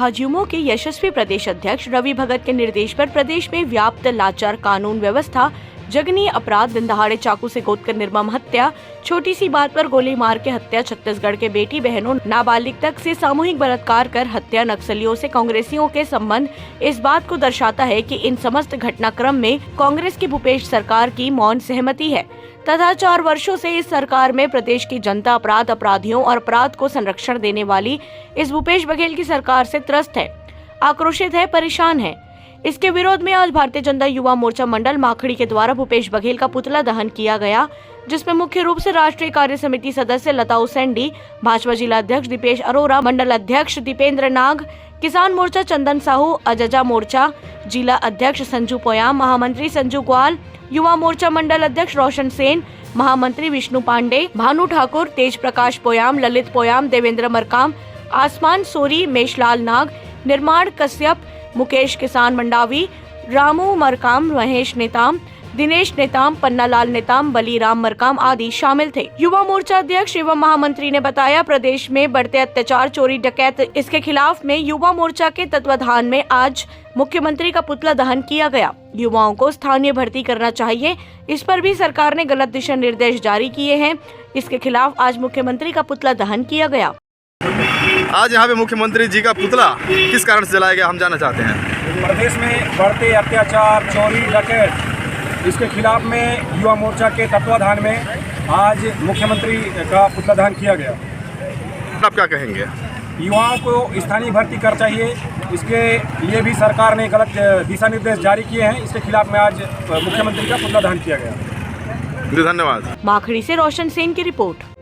भाजयुमो के यशस्वी प्रदेश अध्यक्ष रवि भगत के निर्देश पर प्रदेश में व्याप्त लाचार कानून व्यवस्था, जघन्य अपराध, दिन दहाड़े चाकू से गोदकर निर्मम हत्या, छोटी सी बात पर गोली मार के हत्या, छत्तीसगढ़ के बेटी बहनों नाबालिग तक से सामूहिक बलात्कार कर हत्या, नक्सलियों से कांग्रेसियों के संबंध इस बात को दर्शाता है कि इन समस्त घटनाक्रम में कांग्रेस की भूपेश सरकार की मौन सहमति है तथा 4 वर्षों से इस सरकार में प्रदेश की जनता अपराधियों और अपराध को संरक्षण देने वाली इस भूपेश बघेल की सरकार से त्रस्त है, आक्रोशित है, परेशान है। इसके विरोध में आज भारतीय जनता युवा मोर्चा मंडल माखड़ी के द्वारा भूपेश बघेल का पुतला दहन किया गया, जिसमें मुख्य रूप से राष्ट्रीय कार्य समिति सदस्य लता उसेंडी, भाजपा जिला अध्यक्ष दीपेश अरोरा, मंडल अध्यक्ष दीपेंद्र नाग, किसान मोर्चा चंदन साहू, अजजा मोर्चा जिला अध्यक्ष संजू पोयाम, महामंत्री संजू ग्वाल, युवा मोर्चा मंडल अध्यक्ष रोशन सेन, महामंत्री विष्णु पांडे, भानु ठाकुर, तेज प्रकाश पोयाम, ललित पोयाम, देवेंद्र मरकाम, आसमान सोरी, मेषलाल नाग, निर्माण कश्यप, मुकेश किसान मंडावी, रामू मरकाम, महेश नेताम, दिनेश नेताम, पन्नालाल नेताम, बलीराम मरकाम आदि शामिल थे। युवा मोर्चा अध्यक्ष एवं महामंत्री ने बताया, प्रदेश में बढ़ते अत्याचार, चोरी, डकैत, इसके खिलाफ में युवा मोर्चा के तत्वाधान में आज मुख्यमंत्री का पुतला दहन किया गया। युवाओं को स्थानीय भर्ती करना चाहिए, इस पर भी सरकार ने गलत दिशा निर्देश जारी किए हैं। इसके खिलाफ आज मुख्यमंत्री का पुतला दहन किया गया। आज यहाँ पे मुख्यमंत्री जी का पुतला किस कारण से जलाया गया, हम जानना चाहते हैं। प्रदेश में बढ़ते अत्याचार, चोरी, डकैत, इसके खिलाफ में युवा मोर्चा के तत्वाधान में आज मुख्यमंत्री का पुतला दहन किया गया। आप क्या कहेंगे? युवाओं को स्थानीय भर्ती करना चाहिए, इसके लिए भी सरकार ने गलत दिशा निर्देश जारी किए हैं। इसके खिलाफ में आज मुख्यमंत्री का पुतला दहन किया गया। धन्यवाद। माखड़ी से रोशन सेन की रिपोर्ट।